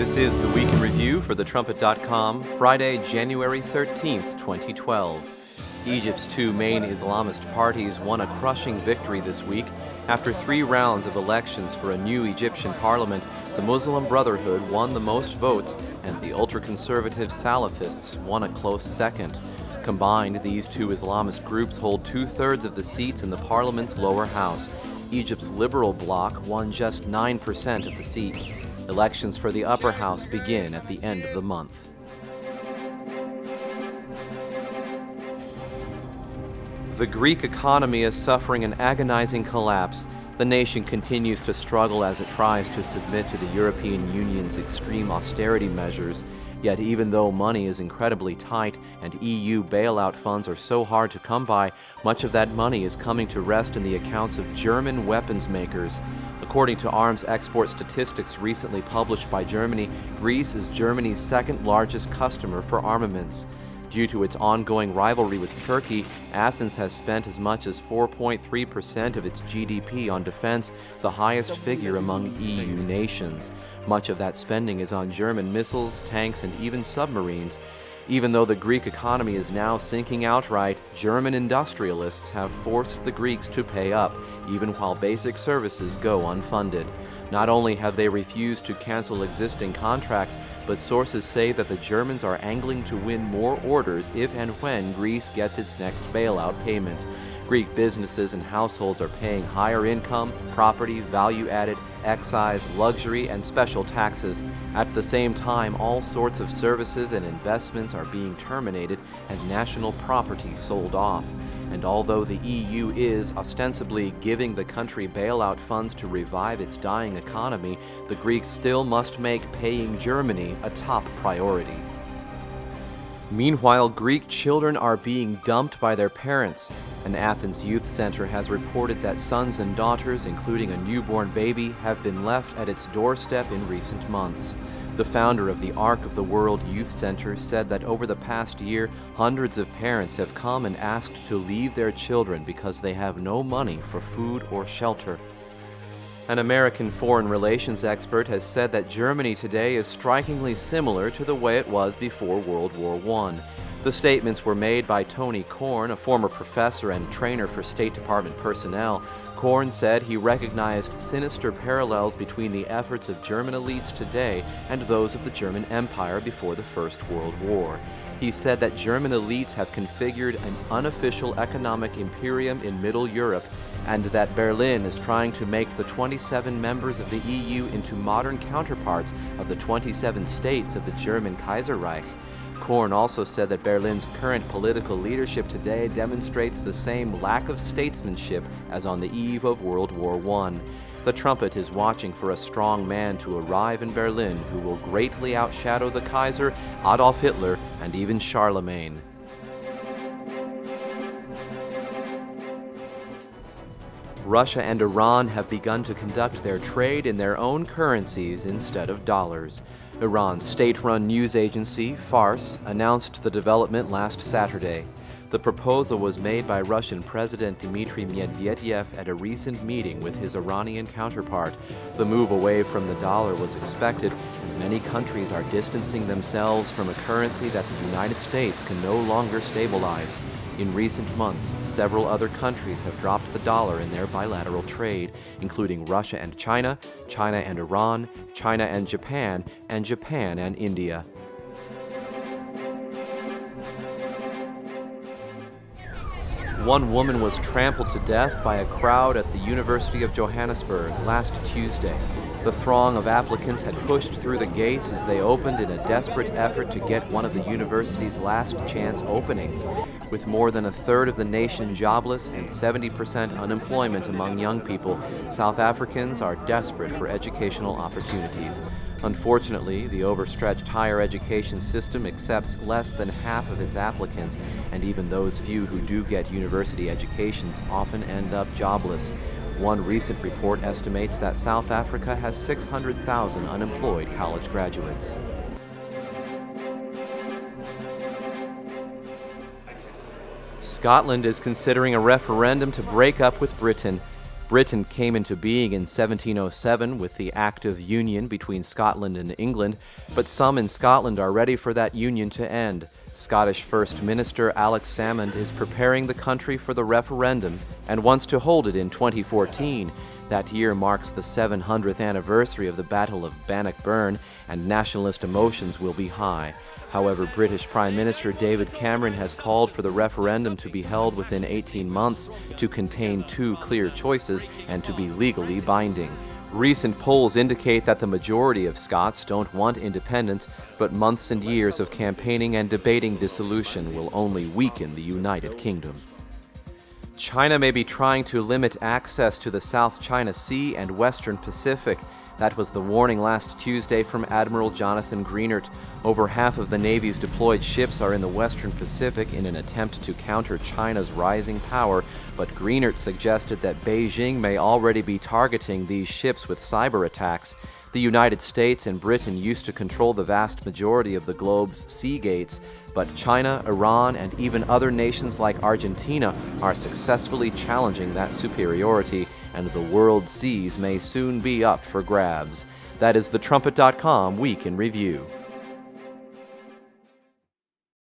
This is the Week in Review for TheTrumpet.com, Friday, January 13th, 2012. Egypt's two main Islamist parties won a crushing victory this week. After 3 rounds of elections for a new Egyptian parliament, the Muslim Brotherhood won the most votes, and the ultra-conservative Salafists won a close second. Combined, these two Islamist groups hold 2/3 of the seats in the parliament's lower house. Egypt's liberal bloc won just 9% of the seats. Elections for the upper house begin at the end of the month. The Greek economy is suffering an agonizing collapse. The nation continues to struggle as it tries to submit to the European Union's extreme austerity measures. Yet even though money is incredibly tight and EU bailout funds are so hard to come by, much of that money is coming to rest in the accounts of German weapons makers. According to arms export statistics recently published by Germany, Greece is Germany's second largest customer for armaments. Due to its ongoing rivalry with Turkey, Athens has spent as much as 4.3% of its GDP on defense, the highest figure among EU nations. Much of that spending is on German missiles, tanks, and even submarines. Even though the Greek economy is now sinking outright, German industrialists have forced the Greeks to pay up, even while basic services go unfunded. Not only have they refused to cancel existing contracts, but sources say that the Germans are angling to win more orders if and when Greece gets its next bailout payment. Greek businesses and households are paying higher income, property, value-added, excise, luxury, and special taxes. At the same time, all sorts of services and investments are being terminated and national property sold off. And although the EU is ostensibly giving the country bailout funds to revive its dying economy, the Greeks still must make paying Germany a top priority. Meanwhile, Greek children are being dumped by their parents. An Athens youth center has reported that sons and daughters, including a newborn baby, have been left at its doorstep in recent months. The founder of the Ark of the World Youth Center said that over the past year, hundreds of parents have come and asked to leave their children because they have no money for food or shelter. An American foreign relations expert has said that Germany today is strikingly similar to the way it was before World War I. The statements were made by Tony Korn, a former professor and trainer for State Department personnel. Korn said he recognized sinister parallels between the efforts of German elites today and those of the German Empire before the First World War. He said that German elites have configured an unofficial economic imperium in Middle Europe, and that Berlin is trying to make the 27 members of the EU into modern counterparts of the 27 states of the German Kaiserreich. Korn also said that Berlin's current political leadership today demonstrates the same lack of statesmanship as on the eve of World War I. The Trumpet is watching for a strong man to arrive in Berlin who will greatly outshadow the Kaiser, Adolf Hitler, and even Charlemagne. Russia and Iran have begun to conduct their trade in their own currencies instead of dollars. Iran's state-run news agency, Fars, announced the development last Saturday. The proposal was made by Russian President Dmitry Medvedev at a recent meeting with his Iranian counterpart. The move away from the dollar was expected, and many countries are distancing themselves from a currency that the United States can no longer stabilize. In recent months, several other countries have dropped the dollar in their bilateral trade, including Russia and China, China and Iran, China and Japan and India. One woman was trampled to death by a crowd at the University of Johannesburg last Tuesday. The throng of applicants had pushed through the gates as they opened in a desperate effort to get one of the university's last chance openings. With more than 1/3 of the nation jobless and 70% unemployment among young people, South Africans are desperate for educational opportunities. Unfortunately, the overstretched higher education system accepts less than half of its applicants, and even those few who do get university educations often end up jobless. One recent report estimates that South Africa has 600,000 unemployed college graduates. Scotland is considering a referendum to break up with Britain. Britain came into being in 1707 with the Act of Union between Scotland and England, but some in Scotland are ready for that union to end. Scottish First Minister Alex Salmond is preparing the country for the referendum and wants to hold it in 2014. That year marks the 700th anniversary of the Battle of Bannockburn, and nationalist emotions will be high. However, British Prime Minister David Cameron has called for the referendum to be held within 18 months, to contain 2 clear choices, and to be legally binding. Recent polls indicate that the majority of Scots don't want independence, but months and years of campaigning and debating dissolution will only weaken the United Kingdom. China may be trying to limit access to the South China Sea and Western Pacific. That was the warning last Tuesday from Admiral Jonathan Greenert. Over half of the Navy's deployed ships are in the Western Pacific in an attempt to counter China's rising power, but Greenert suggested that Beijing may already be targeting these ships with cyber attacks. The United States and Britain used to control the vast majority of the globe's sea gates, but China, Iran, and even other nations like Argentina are successfully challenging that superiority, and the world's seas may soon be up for grabs. That is the Trumpet.com Week in Review.